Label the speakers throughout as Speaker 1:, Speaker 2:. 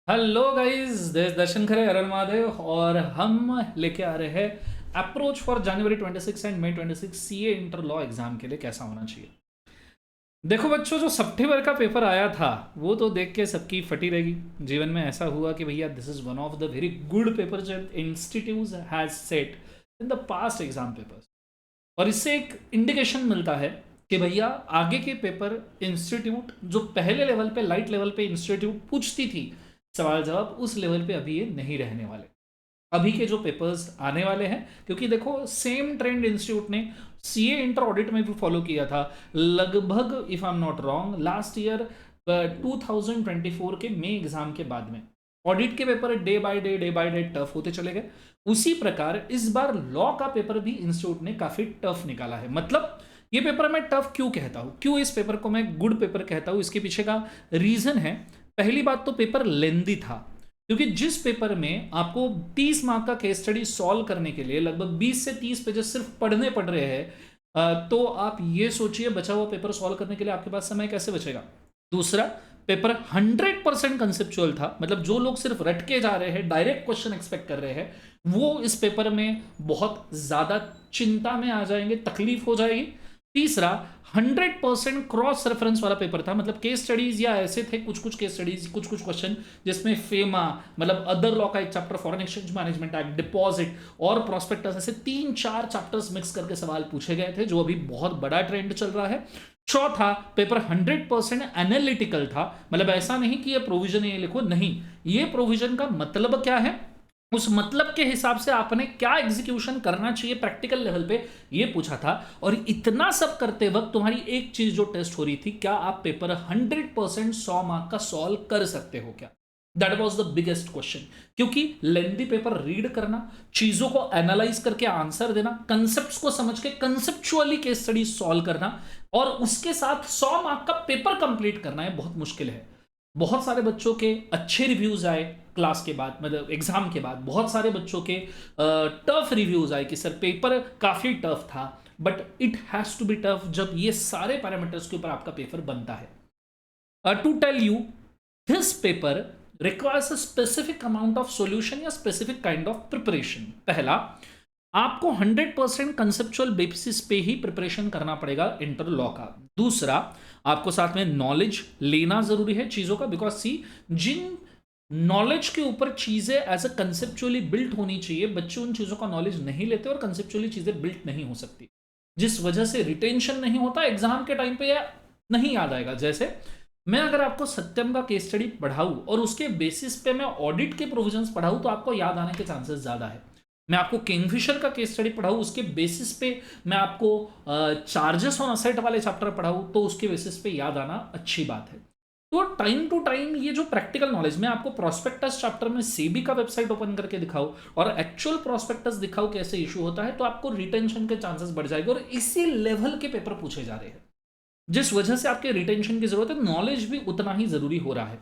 Speaker 1: Hello guys, this Darshan Khare Arun Mahadev और हम लेके आ रहे हैं approach for January 26 and May 26 CA inter law exam के लिए कैसा होना चाहिए। देखो बच्चों, जो सितंबर का पेपर आया था वो तो देख के सबकी फटी रहेगी। जीवन में ऐसा हुआ कि भैया this is one of the very good paper that institute has set in the past exam papers. और इससे एक इंडिकेशन मिलता है कि भैया आगे के पेपर इंस्टीट्यूट जो पहले लेवल पे लाइट लेवल पे इंस्टीट्यूट पूछती थी सवाल जवाब, उस लेवल पे अभी ये नहीं रहने वाले। अभी के जो पेपर्स आने वाले हैं, क्योंकि देखो सेम ट्रेंड इंस्टीट्यूट ने सीए इंटर ऑडिट में भी फॉलो किया था लगभग, if I am not wrong, last year 2024 के मई एग्जाम के बाद में ऑडिट के paper day by day tough होते चले गए। उसी प्रकार इस बार लॉ का पेपर भी इंस्टीट्यूट ने काफी टफ निकाला है। मतलब ये पेपर मैं टफ क्यों कहता हूं, क्यों इस पेपर को मैं गुड पेपर कहता हूं, इसके पीछे का रीजन है। पहली बात तो पेपर लेंदी था, क्योंकि जिस पेपर में आपको 30 मार्क का केस स्टडी सॉल्व करने के लिए लगभग 20 से 30 पेजेस सिर्फ पढ़ने पड़ रहे हैं, तो आप ये सोचिए बचा हुआ पेपर सॉल्व करने के लिए आपके पास समय कैसे बचेगा। दूसरा, पेपर 100% कंसेप्चुअल था, मतलब जो लोग सिर्फ रट के जा रहे हैं, डायरेक्ट क्वेश्चन एक्सपेक्ट कर रहे हैं, वो इस पेपर में बहुत ज्यादा चिंता में आ जाएंगे, तकलीफ हो जाएगी। तीसरा, 100% क्रॉस रेफरेंस वाला पेपर था, मतलब केस स्टडीज या ऐसे थे कुछ कुछ केस स्टडीज, कुछ कुछ क्वेश्चन जिसमें फेमा मतलब अदर लॉ का एक chapter, foreign exchange management act, deposit और प्रोस्पेक्टस, ऐसे 3-4 चैप्टर्स मिक्स करके सवाल पूछे गए थे, जो अभी बहुत बड़ा ट्रेंड चल रहा है। चौथा, पेपर 100% एनालिटिकल था, मतलब ऐसा नहीं कि ये प्रोविजन ये लिखो, नहीं, ये प्रोविजन का मतलब क्या है, उस मतलब के हिसाब से आपने क्या एग्जीक्यूशन करना चाहिए प्रैक्टिकल लेवल पे, ये पूछा था। और इतना सब करते वक्त तुम्हारी एक चीज जो टेस्ट हो रही थी, क्या आप पेपर 100% 100 मार्क का सॉल्व कर सकते हो क्या। That was the biggest question, क्योंकि लेंदी पेपर रीड करना, चीजों को एनालाइज करके आंसर देना, कंसेप्ट को समझ के कंसेप्चुअली केस स्टडी सॉल्व करना और उसके साथ 100 मार्क का पेपर कंप्लीट करना है, बहुत मुश्किल है। बहुत सारे बच्चों के अच्छे रिव्यूज आए क्लास के बाद, मतलब एग्जाम के बाद बहुत सारे बच्चों के टफ रिव्यूज आए कि सर पेपर काफी टफ था, but it has to be tough जब ये सारे पैरामीटर्स के ऊपर आपका पेपर बनता है। To tell you, this paper requires a specific amount of solution या स्पेसिफिक काइंड ऑफ प्रिपरेशन। पहला, आपको 100% कंसेप्चुअल बेसिस पे ही प्रिपरेशन करना पड़ेगा इंटर लॉ का। दूसरा, आपको साथ में नॉलेज लेना जरूरी है चीजों का, बिकॉज सी, जिन नॉलेज के ऊपर चीजें एज अ कंसेप्चुअली बिल्ट होनी चाहिए, बच्चे उन चीजों का नॉलेज नहीं लेते और कंसेप्चुअली चीजें बिल्ट नहीं हो सकती, जिस वजह से रिटेंशन नहीं होता, एग्जाम के टाइम पे या नहीं याद आएगा। जैसे मैं अगर आपको सत्यम का केस स्टडी पढ़ाऊं और उसके बेसिस पे मैं ऑडिट के प्रोविजंस पढ़ाऊं, तो आपको याद आने के चांसेस ज्यादा है। मैं आपको किंगफिशर का केस स्टडी पढ़ाऊं, उसके बेसिस पे मैं आपको चार्जेस ऑन असेट वाले चैप्टर पढ़ाऊं, तो उसके बेसिस पे याद आना अच्छी बात है। तो टाइम टू टाइम ये जो प्रैक्टिकल नॉलेज, मैं आपको प्रोस्पेक्टस चैप्टर में सेबी का वेबसाइट ओपन करके दिखाऊं और एक्चुअल प्रोस्पेक्टस दिखाऊं कैसे इशू होता है, तो आपको रिटेंशन के चांसेस बढ़ जाएंगे। और इसी लेवल के पेपर पूछे जा रहे हैं, जिस वजह से आपके रिटेंशन की जरूरत है, नॉलेज भी उतना ही जरूरी हो रहा है।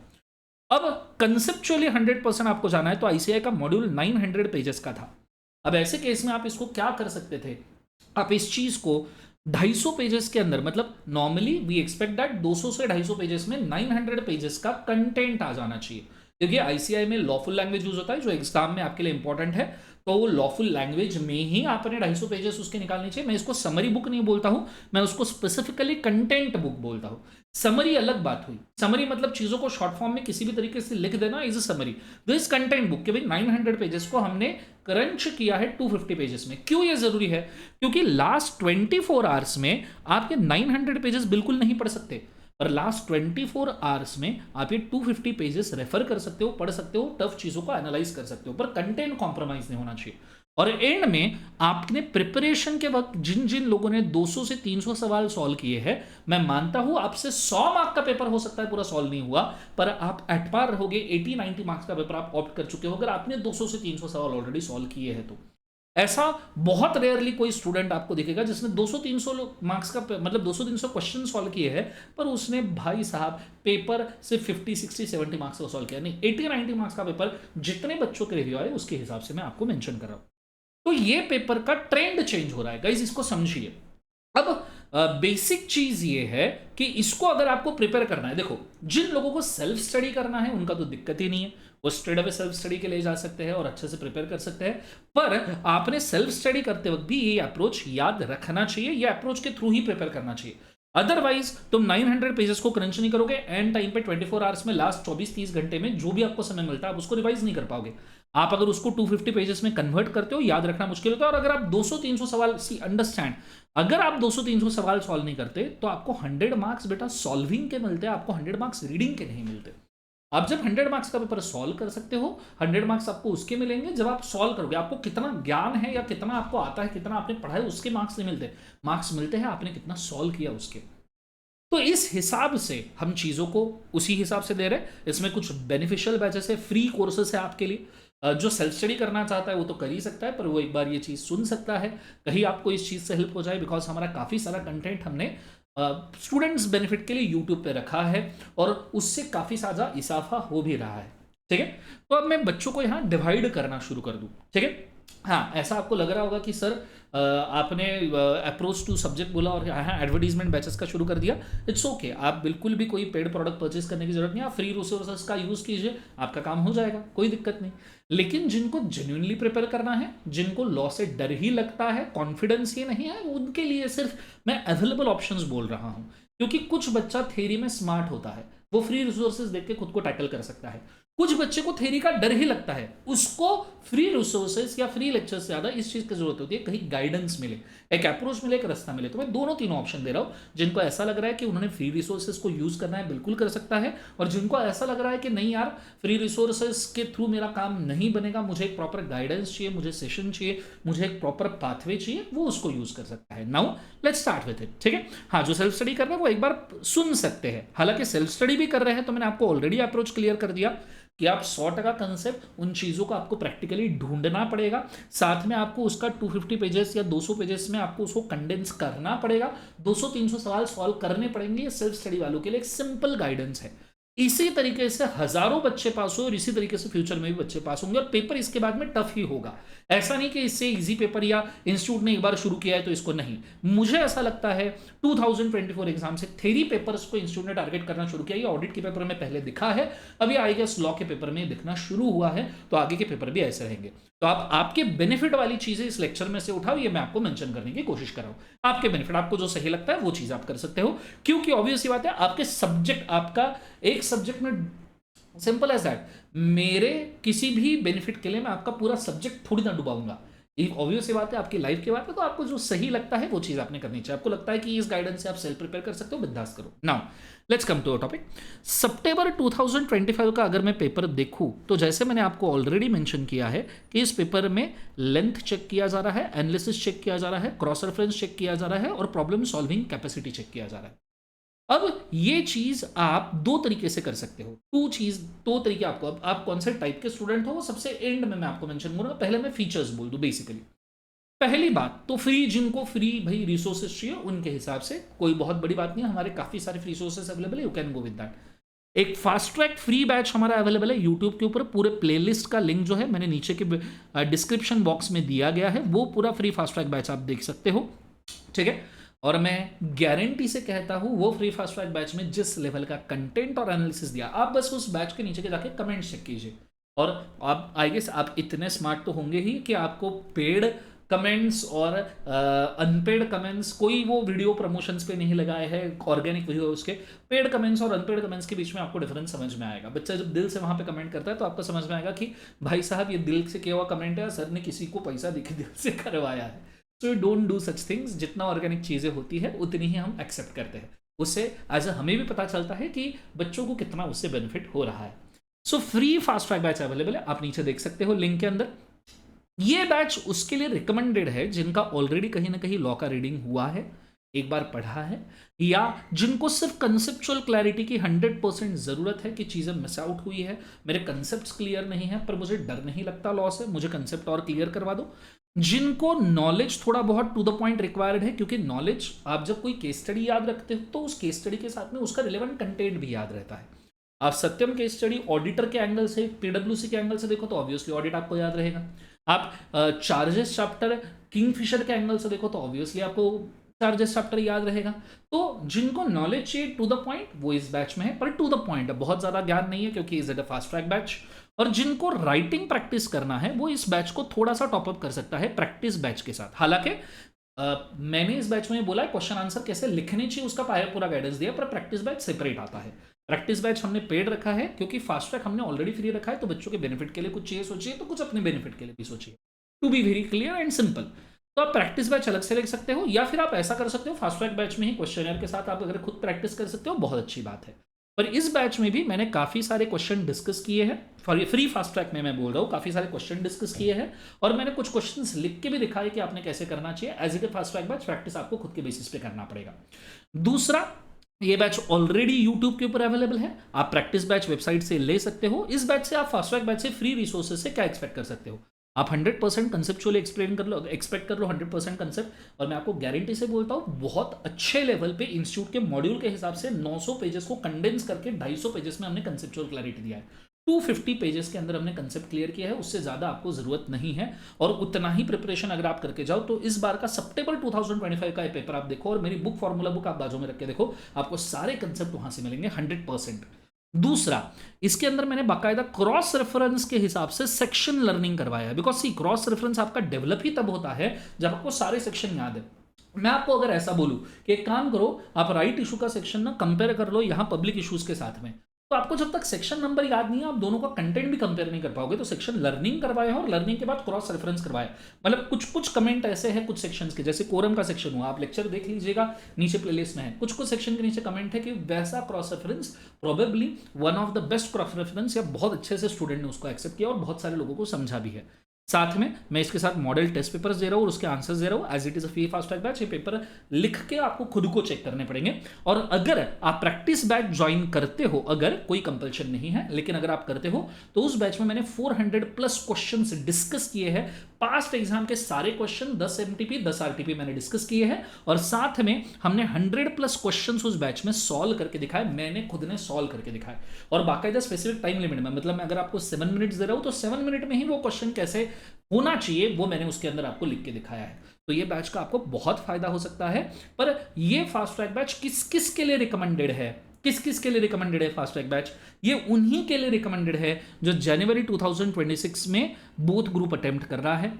Speaker 1: अब कंसेप्चुअली 100% आपको जाना है, तो आईसीआई का मॉड्यूल 900 पेजेस का था। अब ऐसे केस में आप इसको क्या कर सकते थे, आप इस चीज को 250 पेजेस के अंदर, मतलब नॉर्मली वी एक्सपेक्ट दैट 200 से 250 पेजेस में 900 पेजेस का कंटेंट आ जाना चाहिए, क्योंकि आईसीआई में लॉफुल लैंग्वेज यूज होता है जो एग्जाम में आपके लिए इंपॉर्टेंट है। तो वो लॉफुल लैंग्वेज में ही आपने 250 पेजेस उसके निकालने चाहिए। मैं इसको समरी बुक नहीं बोलता हूं, मैं उसको स्पेसिफिकली कंटेंट बुक बोलता हूं। समरी अलग बात हुई, समरी मतलब चीजों को शॉर्ट फॉर्म में किसी भी तरीके से लिख देना is a summary. This content book के भाई 900 पेजेस को हमने क्रंच किया है 250 पेजेस में। क्यों ये जरूरी है, क्योंकि लास्ट 24 आवर्स में आप ये 900 पेजेस बिल्कुल नहीं पढ़ सकते, पर लास्ट 24 आवर्स में आप ये 250 पेजेस रेफर कर सकते हो, पढ़ सकते हो, टफ चीजों को एनालाइज कर सकते हो, पर कंटेंट कॉम्प्रोमाइज नहीं होना चाहिए। और एंड में आपने प्रिपरेशन के वक्त जिन जिन लोगों ने 200 से 300 सवाल सॉल्व किए हैं, मैं मानता हूं आपसे 100 मार्क का पेपर हो सकता है पूरा सॉल्व नहीं हुआ, पर आप एट पार रहोगे। 80-90 मार्क्स का पेपर आप ऑप्ट कर चुके हो अगर आपने 200 से 300 सवाल ऑलरेडी सॉल्व किए हैं तो। ऐसा बहुत रेयरली कोई स्टूडेंट आपको दिखेगा जिसने 200-300 मार्क्स का मतलब 200-300 क्वेश्चन सॉल्व किए हैं, पर उसने भाई साहब पेपर से 50-60-70 मार्क्स का सॉल्व किया नहीं। 80-90 मार्क्स का पेपर जितने बच्चों के रिव्यू आए उसके हिसाब से मैं आपको मेंशन कर रहा हूं। तो ये पेपर का ट्रेंड चेंज हो रहा है गाइज, इसको समझिए। अब बेसिक चीज ये है कि इसको अगर आपको प्रिपेयर करना है, देखो जिन लोगों को सेल्फ स्टडी करना है उनका तो दिक्कत ही नहीं है, वो स्ट्रेट अवे सेल्फ स्टडी के लिए जा सकते हैं और अच्छे से प्रिपेयर कर सकते हैं। पर आपने सेल्फ स्टडी करते वक्त भी ये अप्रोच याद रखना चाहिए, ये अप्रोच के थ्रू ही प्रिपेयर करना चाहिए। अदरवाइज तुम 900 पेजेस को क्रंच नहीं करोगे, एंड टाइम पे 24 आवर्स में, लास्ट 24-30 घंटे में जो भी आपको समय मिलता है आप उसको रिवाइज नहीं कर पाओगे। आप अगर उसको 250 पेजेस में कन्वर्ट करते हो, याद रखना मुश्किल होता है। और अगर आप 200-300 सवाल, सी अंडरस्टैंड, अगर आप 200-300 सवाल सॉल्व नहीं करते तो आपको 100 मार्क्स बेटा सॉल्विंग के मिलते हैं, आपको 100 मार्क्स रीडिंग के नहीं मिलते। आप जब 100 मार्क्स का पेपर सॉल्व कर सकते हो, 100 मार्क्स आपको उसके मिलेंगे जब आप सॉल्व करोगे। आपको कितना ज्ञान है या कितना आपको आता है, कितना आपने पढ़ा है, उसके मार्क्स नहीं मिलते। मार्क्स मिलते हैं आपने कितना सॉल्व किया उसके। तो इस हिसाब से हम चीज़ों को उसी हिसाब से दे रहे हैं। इसमें कुछ बेनिफिशियल बैचेस है, फ्री कोर्सेस है आपके लिए। जो सेल्फ स्टडी करना चाहता है वो तो कर ही सकता है, पर वो एक बार ये चीज़ सुन सकता है, कहीं आपको इस चीज़ से हेल्प हो जाए। बिकॉज हमारा काफ़ी सारा कंटेंट हमने स्टूडेंट्स बेनिफिट के लिए यूट्यूब पे रखा है और उससे काफ़ी सारा इजाफा हो भी रहा है। ठीक है, तो अब मैं बच्चों को यहाँ डिवाइड करना शुरू कर दूँ। ठीक है, हाँ, ऐसा आपको लग रहा होगा कि सर आपने अप्रोच टू सब्जेक्ट बोला और यहाँ एडवर्टीजमेंट बैचेस का शुरू कर दिया। इट्स ओके, आप बिल्कुल भी कोई पेड प्रोडक्ट परचेज करने की जरूरत नहीं, आप फ्री रिसोर्सेज का यूज़ कीजिए, आपका काम हो जाएगा, कोई दिक्कत नहीं। लेकिन जिनको जेन्युइनली प्रिपेयर करना है, जिनको लॉ से डर ही लगता है, कॉन्फिडेंस ही नहीं है, उनके लिए सिर्फ मैं अवेलेबल ऑप्शंस बोल रहा हूँ। क्योंकि कुछ बच्चा थ्योरी में स्मार्ट होता है, वो फ्री रिसोर्सेज देख के खुद को टैकल कर सकता है। कुछ बच्चे को थ्योरी का डर ही लगता है, उसको फ्री रिसोर्सेज या फ्री लेक्चर से ज़्यादा इस चीज़ की जरूरत होती है कहीं गाइडेंस मिले, एक अप्रोच मिले, एक रास्ता मिले। तो मैं दोनों तीनों ऑप्शन दे रहा हूँ। जिनको ऐसा लग रहा है कि उन्होंने फ्री रिसोर्सेज को यूज़ करना है, बिल्कुल कर सकता है। और जिनको ऐसा लग रहा है कि नहीं यार, फ्री रिसोर्सेज के थ्रू मेरा काम नहीं बनेगा, मुझे एक प्रॉपर गाइडेंस चाहिए, मुझे सेशन चाहिए, मुझे एक प्रॉपर पाथवे चाहिए, वो उसको यूज़ कर सकता है। Now let's start with it. ठीक है, हाँ, जो सेल्फ स्टडी कर रहे हैं वो एक बार सुन सकते हैं। हालांकि सेल्फ स्टडी भी कर रहे हैं तो मैंने आपको ऑलरेडी अप्रोच क्लियर कर दिया कि आप 100% कंसेप्ट, उन चीज़ों को आपको प्रैक्टिकली ढूंढना पड़ेगा, साथ में आपको उसका 250 पेजेस या 200 पेजेस में आपको उसको कंडेंस करना पड़ेगा, 200-300 सवाल सॉल्व करने पड़ेंगे। ये सेल्फ स्टडी वालों के लिए एक सिंपल गाइडेंस है। इसी तरीके से हजारों बच्चे पास हो और इसी तरीके से फ्यूचर में भी बच्चे पास होंगे और पेपर इसके बाद में टफ ही होगा। ऐसा नहीं कि इससे इजी पेपर या इंस्टीट्यूट ने एक बार शुरू किया है तो इसको नहीं। मुझे ऐसा लगता है 2024 एग्जाम से थ्योरी पेपर्स को इंस्टीट्यूट ने टारगेट करना शुरू किया। ये ऑडिट के पेपर में पहले दिखा है, अभी आई गेस लॉ के पेपर में दिखना शुरू हुआ है, तो आगे के पेपर भी ऐसे रहेंगे। तो आप आपके बेनिफिट वाली चीजें इस लेक्चर में से उठाओ, ये मैं आपको मेंशन करने की कोशिश कर रहा हूं। आपके बेनिफिट, आपको जो सही लगता है वो चीज आप कर सकते हो, क्योंकि ऑब्वियस बात है आपके सब्जेक्ट, आपका एक सब्जेक्ट में, सिंपल एज दैट, मेरे किसी भी बेनिफिट के लिए मैं आपका पूरा सब्जेक्ट थोड़ी ना डुबाऊंगा। एक ऑब्वियस सी बात है, आपकी लाइफ की बात है, तो आपको जो सही लगता है वो चीज आपने करनी चाहिए। आपको लगता है कि इस गाइडेंस से आप सेल्फ प्रिपेयर कर सकते हो, बिंदास करो। Now let's come to a topic. सितंबर 2025 का अगर मैं पेपर देखूं तो जैसे मैंने आपको ऑलरेडी मेंशन किया है कि इस पेपर में लेंथ चेक किया जा रहा है, एनालिसिस चेक किया जा रहा है, क्रॉस रेफरेंस चेक किया जा रहा है और प्रॉब्लम सॉल्विंग कैपेसिटी चेक किया जा रहा है। अब ये चीज आप दो तरीके से कर सकते हो, दो तरीके आपको। अब आप कौन से टाइप के स्टूडेंट हो वो सबसे एंड में मैं आपको मेंशन करूंगा, पहले मैं फीचर्स बोल दूं। बेसिकली पहली बात तो फ्री, जिनको फ्री भाई रिसोर्सेज चाहिए उनके हिसाब से कोई बहुत बड़ी बात नहीं है, हमारे काफी सारे फ्री रिसोर्सेज अवेलेबल है, you can go with that. एक फास्ट ट्रैक फ्री बैच हमारा अवेलेबल है यूट्यूब के ऊपर, पूरे प्लेलिस्ट का लिंक जो है मैंने नीचे के डिस्क्रिप्शन बॉक्स में दिया गया है, वो पूरा फ्री फास्ट ट्रैक बैच आप देख सकते हो। ठीक है, और मैं गारंटी से कहता हूं वो फ्री फास्ट ट्रैक बैच में जिस लेवल का कंटेंट और एनालिसिस दिया, आप बस उस बैच के नीचे के जाके कमेंट चेक कीजिए। और आप आई गेस आप इतने स्मार्ट तो होंगे ही कि आपको पेड कमेंट्स और अनपेड कमेंट्स, कोई वो वीडियो प्रमोशंस पे नहीं लगाए हैं, ऑर्गेनिक वीडियो, उसके पेड कमेंट्स और अनपेड कमेंट्स के बीच में आपको डिफरेंस समझ में आएगा। बच्चा जब दिल से वहां पे कमेंट करता है तो आपको समझ में आएगा कि भाई साहब ये दिल से किया हुआ कमेंट है, सर ने किसी को पैसा देके दिल से करवाया है। So you don't do such things. जितना ऑर्गेनिक चीज़ें होती है उतनी ही हम एक्सेप्ट करते हैं, उससे एज हमें भी पता चलता है कि बच्चों को कितना उससे बेनिफिट हो रहा है। So free fast track batch available है, आप नीचे देख सकते हो लिंक के अंदर। ये बैच उसके लिए रिकमेंडेड है जिनका ऑलरेडी कहीं ना कहीं लॉ का रीडिंग हुआ है, एक बार पढ़ा है, या जिनको सिर्फ कंसेप्चुअल क्लैरिटी की 100% जरूरत है कि चीज़ें मिस आउट हुई है, मेरे कंसेप्ट क्लियर नहीं है पर मुझे डर नहीं लगता लॉ से, मुझे कंसेप्ट और क्लियर करवा दो। जिनको नॉलेज थोड़ा बहुत टू द पॉइंट रिक्वायर्ड है, क्योंकि नॉलेज, आप जब कोई केस स्टडी याद रखते हो तो उस केस स्टडी के साथ में उसका रिलेवेंट कंटेंट भी याद रहता है। आप सत्यम केस स्टडी ऑडिटर के एंगल से, पीडब्ल्यूसी के एंगल से देखो तो ऑब्वियसली ऑडिट आपको याद रहेगा। आप चार्जेस चैप्टर किंगफिशर के एंगल से देखो तो ऑब्वियसली आपको चार्जेस चैप्टर याद रहेगा। तो जिनको नॉलेज चाहिए टू द पॉइंट वो इस बैच में है, पर टू द पॉइंट है, बहुत ज्यादा ज्ञान नहीं है क्योंकि is it a fast track batch. और जिनको राइटिंग प्रैक्टिस करना है वो इस बैच को थोड़ा सा टॉपअप कर सकता है प्रैक्टिस बैच के साथ। हालांकि मैंने इस बैच में बोला है क्वेश्चन आंसर कैसे लिखने चाहिए उसका पूरा गाइडेंस दिया, पर प्रैक्टिस बैच सेपरेट आता है। प्रैक्टिस बैच हमने पेड रखा है क्योंकि फास्ट ट्रैक हमने ऑलरेडी फ्री रखा है, तो बच्चों के बेनिफिट के लिए कुछ चाहिए सोचिए, तो कुछ अपने बेनिफिट के लिए भी सोचिए, to be very clear and simple. तो आप प्रैक्टिस बैच अलग से लिख सकते हो, या फिर आप ऐसा कर सकते हो फास्ट ट्रैक बैच में ही क्वेश्चन के साथ आप अगर खुद प्रैक्टिस कर सकते हो बहुत अच्छी बात है। पर इस बैच में भी मैंने काफ़ी सारे क्वेश्चन डिस्कस किए हैं, फ्री फास्ट ट्रैक में मैं बोल रहा हूँ, काफ़ी सारे क्वेश्चन डिस्कस किए हैं और मैंने कुछ क्वेश्चंस लिख के भी दिखाए कि आपने कैसे करना चाहिए। As it a fast track batch practice आपको खुद के बेसिस पे करना पड़ेगा। दूसरा, ये बैच ऑलरेडी यूट्यूब के ऊपर अवेलेबल है, आप प्रैक्टिस बैच वेबसाइट से ले सकते हो। इस बैच से आप फास्ट ट्रैक बैच से फ्री रिसोर्सेज से क्या एक्सपेक्ट कर सकते हो, आप 100% कंसेप्चुअली एक्सप्लेन कर लो, एक्सपेक्ट कर लो 100% कंसेप्ट। और मैं आपको गारंटी से बोलता हूँ बहुत अच्छे लेवल पे इंस्टीट्यूट के मॉड्यूल के हिसाब से 900 पेजेस को कंडेंस करके 250 पेजेस में हमने कंसेप्चुअल क्लैरिटी दिया है। 250 पेजेस के अंदर हमने कंसेप्ट क्लियर किया है, उससे ज़्यादा आपको ज़रूरत नहीं है। और उतना ही प्रिपरेशन अगर आप करके जाओ तो इस बार का सितंबर 2025 का ये पेपर आप देखो और मेरी बुक फॉर्मूला बुक आप बाजू में रख के देखो, आपको सारे कंसेप्ट वहाँ से मिलेंगे 100%। दूसरा, इसके अंदर मैंने बाकायदा क्रॉस रेफरेंस के हिसाब से सेक्शन लर्निंग करवाया है, बिकॉज सी क्रॉस रेफरेंस आपका डेवलप ही तब होता है जब आपको सारे सेक्शन याद है। मैं आपको अगर ऐसा बोलूं कि एक काम करो, आप राइट इशू का सेक्शन ना कंपेयर कर लो यहां पब्लिक इश्यूज के साथ में, तो आपको जब तक सेक्शन नंबर याद नहीं है आप दोनों का कंटेंट भी कंपेयर नहीं कर पाओगे। तो सेक्शन लर्निंग करवाया और लर्निंग के बाद क्रॉस रेफरेंस करवाया, मतलब कुछ कुछ कमेंट ऐसे हैं कुछ सेक्शंस के, जैसे कोरम का सेक्शन हुआ, आप लेक्चर देख लीजिएगा नीचे प्लेलिस्ट में है, कुछ कुछ सेक्शन के नीचे कमेंट है कि वैसा cross reference probably one of the best cross reference, या बहुत अच्छे से स्टूडेंट ने उसको एक्सेप्ट किया और बहुत सारे लोगों को समझा भी है। साथ में मैं इसके साथ मॉडल टेस्ट पेपर्स दे रहा हूँ और उसके आंसर्स दे रहा हूँ। As it is a free fast track batch, ये पेपर लिख के आपको खुद को चेक करने पड़ेंगे। और अगर आप प्रैक्टिस बैच ज्वाइन करते हो, अगर कोई कंपल्शन नहीं है, लेकिन अगर आप करते हो तो उस बैच में मैंने 400 प्लस क्वेश्चंस डिस्कस किए हैं। पास्ट एग्जाम के सारे क्वेश्चन 10 एमटीपी 10 आरटीपी मैंने डिस्कस किए हैं और साथ में हमने 100 प्लस क्वेश्चंस उस बैच में सॉल्व करके दिखाए, मैंने खुद ने सॉल्व करके दिखाए और बाकायदा स्पेसिफिक टाइम लिमिट में, मतलब मैं अगर आपको 7 मिनट्स दे रहा हूं तो 7 मिनट में ही वो क्वेश्चन कैसे होना चाहिए वो मैंने उसके अंदर आपको लिख के दिखाया है। तो ये बैच का आपको बहुत फायदा हो सकता है। पर ये फास्ट ट्रैक बैच किस किस के लिए रिकमेंडेड है, किस किस के लिए रिकमेंडेड है फास्ट ट्रैक बैच, ये उन्हीं के लिए रिकमेंडेड है जो जनवरी 2026 में बोथ ग्रुप अटेम्प्ट कर रहा है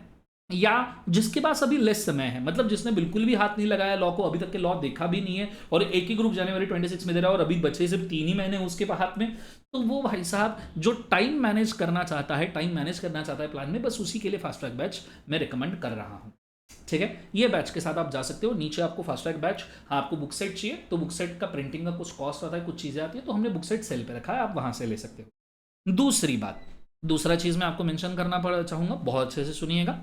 Speaker 1: या जिसके पास अभी लेस समय है, मतलब जिसने बिल्कुल भी हाथ नहीं लगाया लॉ को, अभी तक के लॉ देखा भी नहीं है और एक ही ग्रुप जनवरी 26 में दे रहा है और अभी बचे सिर्फ 3 ही महीने उसके हाथ में। तो वो भाई साहब जो टाइम मैनेज करना चाहता है, टाइम मैनेज करना चाहता है प्लान में, बस उसी के लिए फास्ट ट्रैक बैच मैं रिकमेंड कर रहा हूँ। ठीक है, ये बैच के साथ आप जा सकते हो। नीचे आपको फास्ट ट्रैक बैच, आपको बुक सेट चाहिए तो बुक सेट का प्रिंटिंग का कुछ कॉस्ट आता है, कुछ चीज़ें आती है, तो हमने बुक सेट सेल पे रखा है, आप वहाँ से ले सकते हो। दूसरी बात, दूसरा चीज़ मैं आपको मेंशन करना चाहूँगा, बहुत अच्छे से सुनिएगा।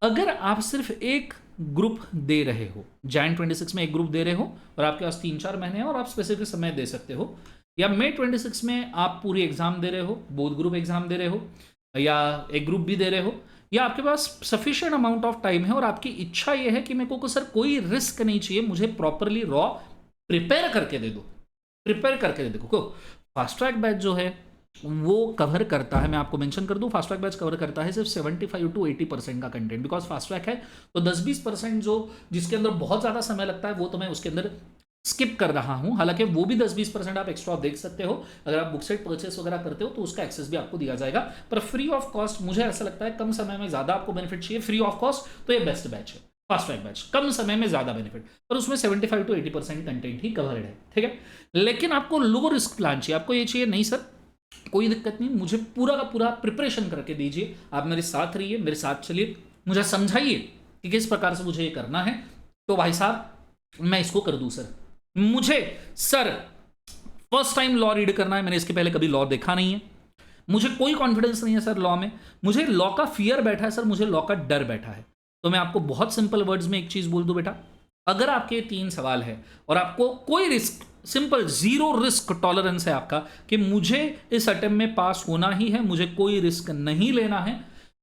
Speaker 1: अगर आप सिर्फ एक ग्रुप दे रहे हो, जैन 26 में एक ग्रुप दे रहे हो और आपके पास 3-4 महीने हैं और आप स्पेसिफिक समय दे सकते हो, या मई 26 में आप पूरी एग्जाम दे रहे हो, बोथ ग्रुप एग्जाम दे रहे हो, या एक ग्रुप भी दे रहे हो, या आपके पास सफिशिएंट अमाउंट ऑफ टाइम है और आपकी इच्छा यह है कि मेरे को सर कोई रिस्क नहीं चाहिए, मुझे प्रॉपरली रॉ प्रिपेयर करके दे दो, प्रिपेयर करके दे दो। फास्ट ट्रैक बैच जो है वो कवर करता है, मैं आपको मेंशन कर दूं, फास्ट ट्रैक बैच कवर करता है सिर्फ 75 to 80% का कंटेंट, बिकॉज फास्ट ट्रैक है तो 10-20% जो जिसके अंदर बहुत ज़्यादा समय लगता है वो तो मैं उसके अंदर स्किप कर रहा हूं। हालांकि वो भी 10-20% आप एक्स्ट्रा देख सकते हो, अगर आप बुक सेट परचेस वगैरह करते हो तो उसका एक्सेस भी आपको दिया जाएगा, पर फ्री ऑफ कॉस्ट मुझे ऐसा लगता है कम समय में ज़्यादा आपको बेनिफिट चाहिए, फ्री ऑफ कॉस्ट तो ये बेस्ट बैच है फास्ट ट्रैक बैच, कम समय में ज़्यादा बेनिफिट, पर उसमें 75 to 80% कंटेंट ही कवर्ड है। ठीक है, लेकिन आपको लो रिस्क प्लान चाहिए, आपको ये चाहिए नहीं सर कोई दिक्कत नहीं, मुझे पूरा का पूरा प्रिपरेशन करके दीजिए, आप मेरे साथ रहिए, मेरे साथ चलिए, मुझे समझाइए कि किस प्रकार से मुझे ये करना है, तो भाई साहब मैं इसको कर दूं सर। मुझे sir first time law read करना है, मैंने इसके पहले कभी लॉ देखा नहीं है, मुझे कोई कॉन्फिडेंस नहीं है सर लॉ में, मुझे लॉ का फियर बैठा है सर, मुझे लॉ का डर बैठा है। तो मैं आपको बहुत सिंपल वर्ड्स में एक चीज बोल दूं बेटा, अगर आपके 3 सवाल है और आपको कोई risk, simple zero risk tolerance है आपका कि मुझे इस अटेम्प्ट में पास होना ही है, मुझे कोई रिस्क नहीं लेना है,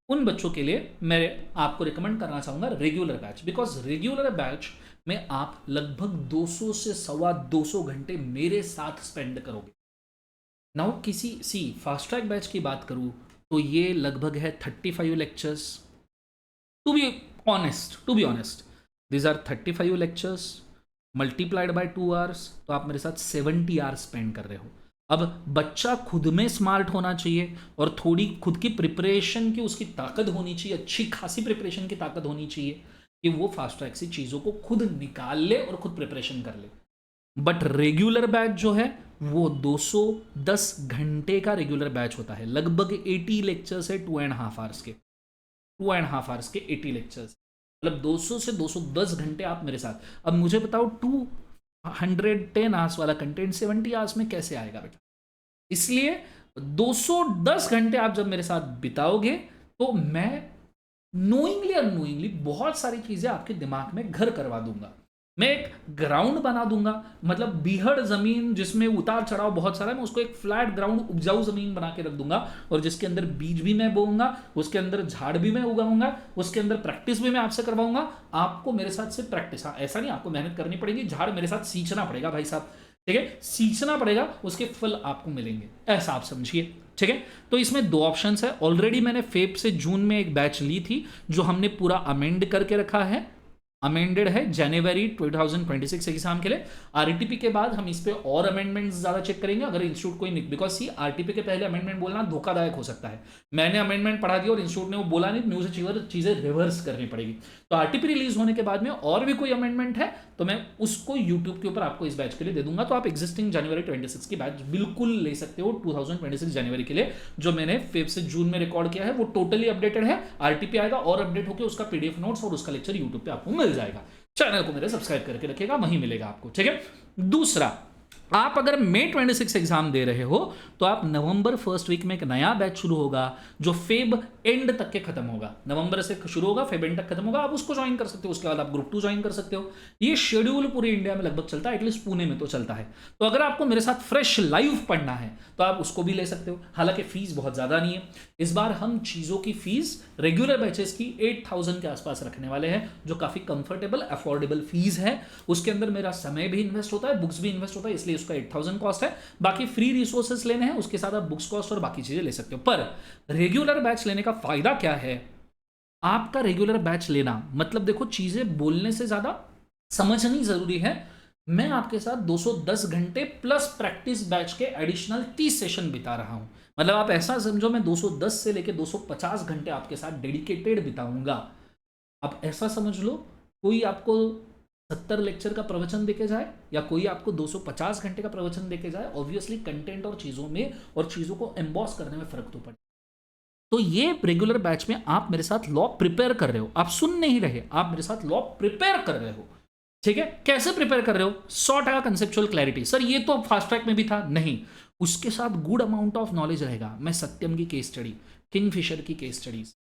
Speaker 1: उन बच्चों के लिए मैं आपको रिकमेंड करना चाहूंगा regular batch, because regular batch में आप लगभग 200 से 250 घंटे मेरे साथ स्पेंड करोगे। नाउ किसी फास्ट ट्रैक बैच की बात करूं तो ये लगभग है 35 lectures, to be honest these are 35 lectures multiplied by 2 hours, तो आप मेरे साथ 70 आवर्स स्पेंड कर रहे हो। अब बच्चा खुद में स्मार्ट होना चाहिए और थोड़ी खुद की प्रिपरेशन की उसकी ताकत होनी चाहिए, अच्छी खासी प्रिपरेशन की ताकत होनी चाहिए कि वो फास्ट ट्रैक से चीज़ों को खुद निकाल ले और खुद प्रिपरेशन कर ले। बट रेगुलर बैच जो है वो 210 घंटे का रेगुलर बैच होता है, लगभग 80 लेक्चर्स है 2.5 आवर्स के, 2.5 आवर्स के 80 लेक्चर्स, मतलब 200 से 210 घंटे आप मेरे साथ। अब मुझे बताओ 210 आवर्स वाला कंटेंट 70 आवर्स में कैसे आएगा बेटा? इसलिए 210 घंटे आप जब मेरे साथ बिताओगे तो मैं नोइंगली अननोइंगली बहुत सारी चीजें आपके दिमाग में घर करवा दूंगा। मैं एक ग्राउंड बना दूंगा, मतलब बीहड़ जमीन जिसमें उतार चढ़ाव बहुत सारा है, मैं उसको एक फ्लैट ग्राउंड उपजाऊ जमीन बना के रख दूंगा और जिसके अंदर बीज भी मैं बोऊंगा, उसके अंदर झाड़ भी मैं उगाऊंगा, उसके अंदर प्रैक्टिस भी मैं आपसे करवाऊंगा। आपको मेरे साथ से प्रैक्टिस, हाँ ऐसा नहीं आपको मेहनत करनी पड़ेगी, झाड़ मेरे साथ सींचना पड़ेगा भाई साहब, ठीक है, सींचना पड़ेगा, उसके फल आपको मिलेंगे, ऐसा आप समझिए, ठीक है। तो इसमें दो ऑप्शंस है। ऑलरेडी मैंने फेब से जून में एक बैच ली थी जो हमने पूरा अमेंड करके रखा है, अमेंडेड है जनवरी 2026 एग्जाम के लिए। आरटीपी के बाद हम इस पे और अमेंडमेंट्स ज्यादा चेक करेंगे अगर इंस्टीट्यूट कोई, बिकॉज सी आरटीपी के पहले अमेंडमेंट बोलना धोखादायक हो सकता है। मैंने अमेंडमेंट पढ़ा दिया और इंस्टीट्यूट ने वो बोला नहीं, मुझे चीजें रिवर्स करनी पड़ेगी। तो आरटीपी रिलीज होने के बाद में और भी कोई अमेंडमेंट है तो मैं उसको यूट्यूब के ऊपर आपको इस बैच के लिए दे दूंगा। तो आप एग्जिस्टिंग जनवरी 26 की बैच बिल्कुल ले सकते हो 2026 जनवरी के लिए। जो मैंने फेब से जून में रिकॉर्ड किया है वो टोटली अपडेटेड है। आरटीपी आएगा और अपडेट होकर उसका पीडीएफ नोट्स और उसका लेक्चर यूट्यूब पे आपको मिल जाएगा। चैनल को मेरे सब्सक्राइब करके रखिएगा, वहीं मिलेगा आपको, ठीक है। दूसरा, आप अगर मई 26 एग्जाम दे रहे हो तो आप नवंबर फर्स्ट वीक में एक नया बैच शुरू होगा जो फेब एंड तक के खत्म होगा। नवंबर से शुरू होगा, फेब एंड तक खत्म होगा, आप उसको ज्वाइन कर सकते हो। उसके बाद आप ग्रुप 2 ज्वाइन कर सकते हो। ये शेड्यूल पूरे इंडिया में लगभग चलता है, एटलीस्ट पुणे में तो चलता है। तो अगर आपको मेरे साथ फ्रेश लाइव पढ़ना है तो आप उसको भी ले सकते हो। हालांकि फीस बहुत ज्यादा नहीं है। इस बार हम चीजों की फीस रेगुलर बैचेस की 8000 के आसपास रखने वाले हैं, जो काफी कंफर्टेबल अफोर्डेबल फीस है। उसके अंदर मेरा समय भी इन्वेस्ट होता है, बुक्स भी इन्वेस्ट होता है, इसलिए उसका 8000 कॉस्ट है। बाकी फ्री रिसोर्सेस लेने हैं उसके साथ आप बुक्स कॉस्ट और बाकी चीजें ले सकते हो। पर रेगुलर बैच लेने का फायदा क्या है? आपका रेगुलर बैच लेना मतलब देखो, चीजें बोलने से ज्यादा समझनी जरूरी है। मैं आपके साथ 210 घंटे प्लस प्रैक्टिस बैच के एडिशनल 30 सेशन बिता रहा हूं। मतलब आप ऐसा समझो मैं 210 से लेकर 250 घंटे आपके साथ डेडिकेटेड बिताऊंगा। आप ऐसा समझ लो, कोई आपको 70 लेक्चर का प्रवचन देके जाए या कोई आपको 250 घंटे का प्रवचन देके जाए, ऑब्वियसली कंटेंट और चीजों में और चीजों को एम्बॉस करने में फर्क तो पड़े। तो ये रेगुलर बैच में आप मेरे साथ लॉ प्रिपेयर कर रहे हो, आप सुन नहीं रहे, आप मेरे साथ लॉ प्रिपेयर कर रहे हो, ठीक है। कैसे प्रिपेयर कर रहे हो? 100% कंसेप्चुअल क्लैरिटी। सर ये तो फास्ट ट्रैक में भी था, नहीं, उसके साथ गुड अमाउंट ऑफ नॉलेज रहेगा। मैं सत्यम की केस स्टडी, किंगफिशर की केस स्टडीज,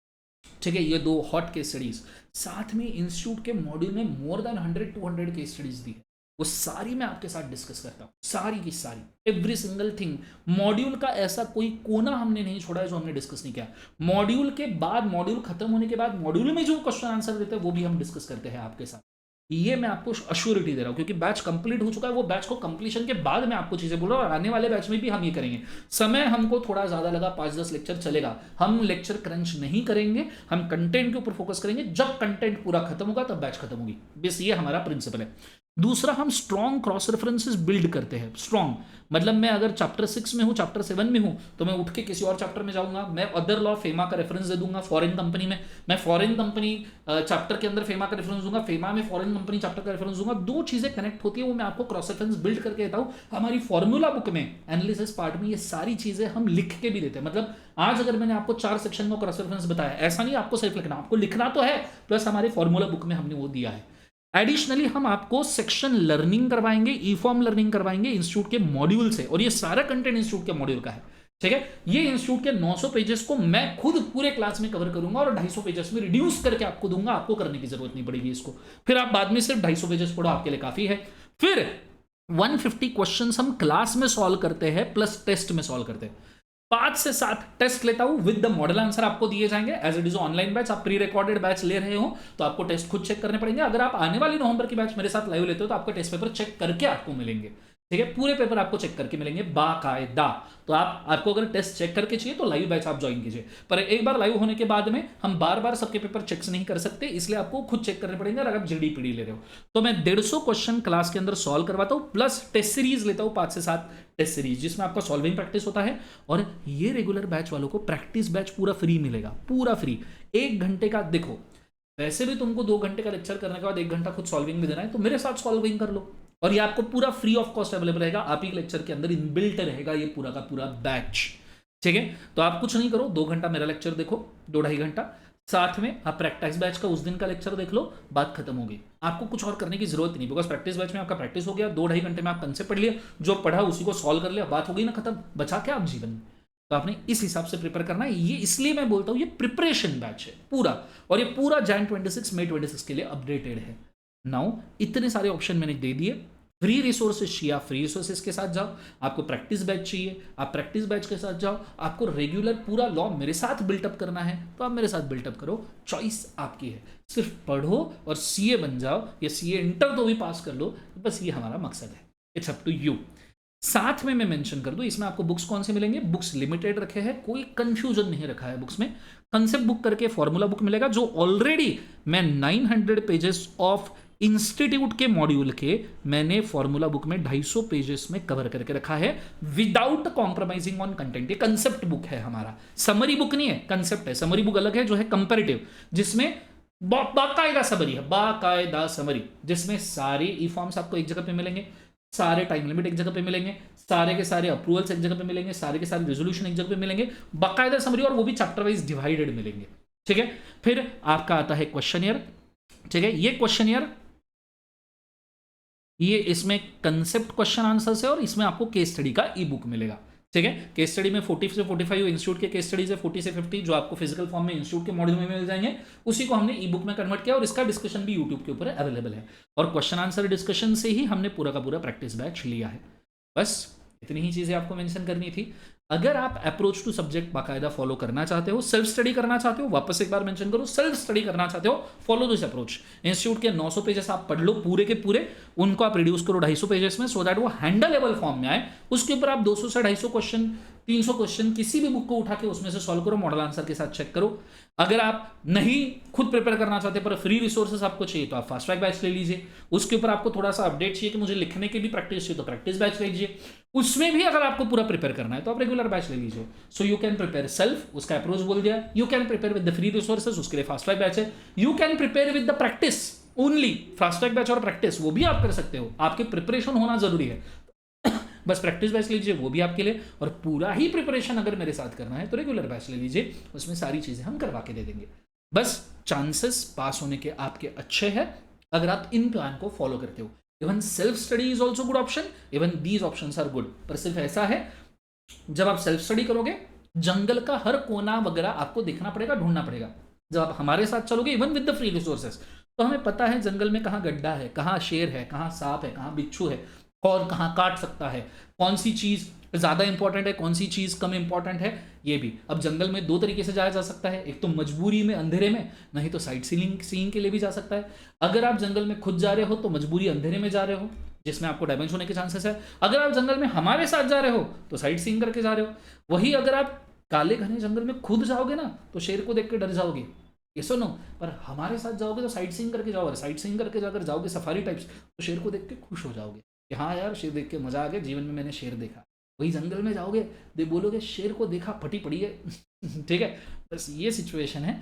Speaker 1: ठीक है, ये 2 हॉट केस स्टडीज, साथ में इंस्टीट्यूट के मॉड्यूल में मोर देन 100-200 केस स्टडीज दी है, वो सारी मैं आपके साथ डिस्कस करता हूँ, सारी की सारी, एवरी सिंगल थिंग। मॉड्यूल का ऐसा कोई कोना हमने नहीं छोड़ा है जो हमने डिस्कस नहीं किया। मॉड्यूल के बाद, मॉड्यूल खत्म होने के बाद मॉड्यूल में जो क्वेश्चन आंसर देते हैं वो भी हम डिस्कस करते हैं आपके साथ। ये मैं आपको अश्योरिटी दे रहा हूं क्योंकि बैच कंप्लीट हो चुका है। वो बैच को कंप्लीशन के बाद मैं आपको चीजें बोल रहा हूं, और आने वाले बैच में भी हम ये करेंगे। समय हमको थोड़ा ज्यादा लगा, 5-10 लेक्चर चलेगा, हम लेक्चर क्रंच नहीं करेंगे, हम कंटेंट के ऊपर फोकस करेंगे। जब कंटेंट पूरा खत्म होगा तब बैच खत्म होगी, बस ये हमारा प्रिंसिपल है। दूसरा, हम स्ट्रॉन्ग क्रॉस रेफरेंसेस बिल्ड करते हैं। स्ट्रॉन्ग मतलब मैं अगर चैप्टर 6 में हूं, चैप्टर 7 में हूं, तो मैं उठ के किसी और चैप्टर में जाऊंगा, मैं अदर लॉ फेमा का रेफरेंस दे दूंगा। फॉरेन कंपनी में मैं फॉरेन कंपनी चैप्टर के अंदर फेमा का रेफरेंस दूंगा, फेमा में फॉरेन कंपनी चैप्टर का रेफरेंस दूंगा। 2 चीजें कनेक्ट होती है, वो मैं आपको क्रॉस रेफरेंस बिल्ड करके देता हूं। हमारी फॉर्मूला बुक में एनालिसिस पार्ट में ये सारी चीजें हम लिख के भी देते हैं। मतलब आज अगर मैंने आपको 4 सेक्शन में क्रॉस रेफरेंस बताया, ऐसा नहीं आपको सिर्फ लिखना, आपको लिखना तो है, प्लस हमारे फॉर्मूला बुक में हमने वो दिया है। एडिशनली हम आपको सेक्शन लर्निंग करवाएंगे, ई फॉर्म लर्निंग करवाएंगे इंस्टीट्यूट के मॉड्यूल से, और ये सारा कंटेंट इंस्टीट्यूट के मॉड्यूल का है, ठीक है। ये इंस्टीट्यूट के 900 पेजेस को मैं खुद पूरे क्लास में कवर करूंगा और 250 पेजेस में रिड्यूस करके आपको दूंगा। आपको करने की जरूरत नहीं पड़ेगी इसको, फिर आप बाद में सिर्फ 250 पेजेस पढ़ो, आपके लिए काफी है। फिर 150 क्वेश्चंस हम क्लास में सॉल्व करते हैं प्लस टेस्ट में सॉल्व करते हैं। 5 से 7 टेस्ट लेता हूं विद द मॉडल आंसर आपको दिए जाएंगे। As it is online batch, आप प्री रिकॉर्डेड बैच ले रहे हो तो आपको टेस्ट खुद चेक करने पड़ेंगे। अगर आप आने वाली नवंबर की बैच मेरे साथ लाइव लेते हो तो आपका टेस्ट पेपर चेक करके आपको मिलेंगे। ठीक है, पूरे पेपर आपको चेक करके मिलेंगे बाकायदा। तो आपको अगर टेस्ट चेक करके चाहिए तो लाइव बैच आप ज्वाइन कीजिए, पर एक बार लाइव होने के बाद में हम बार बार सबके पेपर चेक नहीं कर सकते, इसलिए आपको खुद चेक करने पड़ेंगे। अगर आप जीडीपीडी ले रहे हो तो मैं 150 क्वेश्चन क्लास के अंदर सॉल्व करवाता हूँ, प्लस टेस्ट सीरीज लेता हूँ 5 से 7 टेस्ट सीरीज, जिसमें आपका सॉल्विंग प्रैक्टिस होता है। और ये रेगुलर बैच वालों को प्रैक्टिस बैच पूरा फ्री मिलेगा, पूरा फ्री। 1 घंटे का, देखो वैसे भी तुमको 2 घंटे का लेक्चर करने के बाद 1 घंटा खुद सॉल्विंग भी देना है, तो मेरे साथ सॉल्विंग कर लो, और ये आपको पूरा फ्री ऑफ कॉस्ट अवेलेबल रहेगा। आप ही के लेक्चर के अंदर इनबिल्ट रहेगा ये पूरा का पूरा बैच। ठीक है, तो आप कुछ नहीं करो, 2 घंटा मेरा लेक्चर देखो, 2-2.5 घंटा, साथ में आप प्रैक्टिस बैच का उस दिन का लेक्चर देख लो, बात खत्म होगी। आपको कुछ और करने की जरूरत नहीं, बिकॉज प्रैक्टिस बैच में आपका प्रैक्टिस हो गया, 2-2.5 घंटे में आप कंसेप्ट पढ़ लिया, जो पढ़ा उसी को सॉल्व कर लिया, बात हो गई ना खत्म, बचा क्या आप जीवन में। तो आपने इस हिसाब से प्रिपेयर करना है। ये इसलिए मैं बोलता हूं ये प्रिपरेशन बैच है पूरा, और ये पूरा Jan 26 May 26 के लिए अपडेटेड है। नाउ इतने सारे ऑप्शन मैंने दे दिए। फ्री रिसोर्सेज चाहिए, आप फ्री रिसोर्सेज के साथ जाओ। आपको प्रैक्टिस बैच चाहिए, आप प्रैक्टिस बैच के साथ जाओ। आपको रेगुलर पूरा लॉ मेरे साथ बिल्टअप करना है तो आप मेरे साथ बिल्टअप करो, चॉइस आपकी है। सिर्फ पढ़ो और सीए बन जाओ, या सीए इंटर तो भी पास कर लो, बस ये हमारा मकसद है। It's up to you. साथ में मैं मेंशन कर दूं, इसमें आपको बुक्स कौन से मिलेंगे, बुक्स लिमिटेड रखे हैं, कोई कंफ्यूजन नहीं रखा है बुक्स में। कंसेप्ट बुक करके फॉर्मूला बुक मिलेगा, जो ऑलरेडी मैं 900 पेजेस ऑफ इंस्टीट्यूट के मॉड्यूल के मैंने फॉर्मूला बुक में 250 पेजेस में कवर करके रखा है, विदाउट कॉम्प्रोमाइजिंग ऑन कंटेंट। ये कंसेप्ट बुक है हमारा, समरी बुक नहीं है, कंसेप्ट है। समरी बुक अलग है जो है कंपैरेटिव, जिसमें बाकायदा समरी है, बाकायदा समरी, जिसमें सारे ई फॉर्म्स आपको एक जगह पे मिलेंगे, सारे टाइम लिमिट एक जगह पे मिलेंगे, सारे के सारे अप्रूवल्स एक जगह पे मिलेंगे, सारे के सारे रेजोल्यूशन एक जगह पे मिलेंगे, बाकायदा समरी, और वो भी चैप्टर वाइज डिवाइडेड मिलेंगे। ठीक है, फिर आपका आता है क्वेश्चनियर। ठीक है, ये क्वेश्चनियर, ये इसमें कंसेप्ट क्वेश्चन आंसर्स है, और इसमें आपको केस स्टडी का ई बुक मिलेगा। ठीक है, केस स्टडी में 40 से 45 इंस्टीट्यूट के केस स्टडीज है, 40 से 50 जो आपको फिजिकल फॉर्म में इंस्टीट्यूट के मॉड्यूल में मिल जाएंगे, उसी को हमने ई बुक में कन्वर्ट किया, और इसका डिस्कशन भी यूट्यूब के ऊपर अवेलेबल है। और क्वेश्चन आंसर डिस्कशन से ही हमने पूरा का पूरा प्रैक्टिस बैच लिया है। बस इतनी ही चीजें आपको मेंशन करनी थी। अगर आप अप्रोच टू सब्जेक्ट बाकायदा फॉलो करना चाहते हो, सेल्फ स्टडी करना चाहते हो, वापस एक बार मेंशन करो, सेल्फ स्टडी करना चाहते हो, फॉलो दिस अप्रोच। इंस्टीट्यूट के 900 पेजेस आप पढ़ लो पूरे के पूरे, उनको आप रिड्यूस करो 250 पेजेस में, सो दैट वो हैंडलेबल फॉर्म में आए। उसके ऊपर आप 200 से 250 क्वेश्चन, 300 क्वेश्चन किसी भी बुक को उठा के उसमें से सॉल्व करो, मॉडल आंसर के साथ चेक करो। अगर आप नहीं खुद प्रिपेयर करना चाहते पर फ्री रिसोर्सेज आपको चाहिए, तो आप फास्ट ट्रैक बैच ले लीजिए। उसके ऊपर आपको थोड़ा सा अपडेट चाहिए कि मुझे लिखने की भी प्रैक्टिस चाहिए, तो प्रैक्टिस बैच ले लीजिए। उसमें भी अगर आपको पूरा प्रिपेयर करना है तो आप रेगुलर बैच ले लीजिए। So you can prepare self, उसका अप्रोच बोल दिया। You can prepare with the free resources, उसके लिए फास्ट ट्रैक बैच है। You can prepare with the practice only, fast track batch और प्रैक्टिस वो भी आप कर सकते हो, आपकी प्रिपरेशन होना जरूरी है। बस प्रैक्टिस बैच लीजिए, वो भी आपके लिए। और पूरा ही प्रिपरेशन अगर मेरे साथ करना है तो रेगुलर बैच ले लीजिए, उसमें सारी चीजें हम करवा के दे देंगे। बस चांसेस पास होने के आपके अच्छे हैं अगर आप इन प्लान को फॉलो करते हो। Even self study is also good option, even these options are good. पर सिर्फ ऐसा है, जब आप सेल्फ स्टडी करोगे जंगल का हर कोना वगैरह आपको देखना पड़ेगा, ढूंढना पड़ेगा। जब आप हमारे साथ चलोगे even with the free resources, तो हमें पता है जंगल में कहाँ गड्ढा है, कहाँ शेर है, कहाँ सांप है, कहाँ बिच्छू है, और कहाँ काट सकता है, कौन सी चीज ज्यादा इंपॉर्टेंट है, कौन सी चीज कम इंपॉर्टेंट है। ये भी अब जंगल में 2 तरीके से जाया जा सकता है, एक तो मजबूरी में अंधेरे में, नहीं तो साइट सीइंग के लिए भी जा सकता है। अगर आप जंगल में खुद जा रहे हो तो मजबूरी अंधेरे में जा रहे हो, जिसमें आपको डैमेज होने के चांसेस है। अगर आप जंगल में हमारे साथ जा रहे हो तो साइट सीइंग करके जा रहे हो। वही अगर आप काले घने जंगल में खुद जाओगे ना तो शेर को देख के डर जाओगे, ये सुनो। पर हमारे साथ जाओगे तो साइट सीइंग करके जाओगे, साइट सीइंग करके जाकर जाओगे सफारी टाइप्स, तो शेर को देख के खुश हो जाओगे कि हाँ यार शेर देख के मजा आ गया, जीवन में मैंने शेर देखा। वही जंगल में जाओगे दे बोलोगे शेर को देखा फटी पड़ी है। ठीक है, बस ये सिचुएशन है।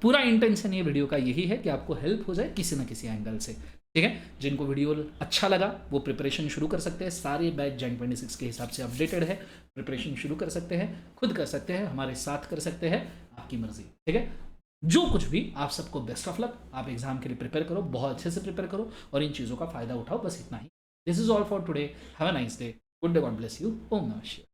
Speaker 1: पूरा इंटेंशन ये वीडियो का यही है कि आपको हेल्प हो जाए किसी न किसी एंगल से। ठीक है, जिनको वीडियो अच्छा लगा वो प्रिपरेशन शुरू कर सकते हैं। सारे बैच Jan 26 के हिसाब से अपडेटेड है, प्रिपरेशन शुरू कर सकते हैं, खुद कर सकते हैं, हमारे साथ कर सकते हैं, आपकी मर्जी। ठीक है, जो कुछ भी, आप सबको बेस्ट ऑफ लक। आप एग्जाम के लिए प्रिपेयर करो, बहुत अच्छे से प्रिपेयर करो और इन चीज़ों का फायदा उठाओ। बस इतना ही। This is all for today. Have a nice day, good day, God bless you, ओम नमः शिवाय।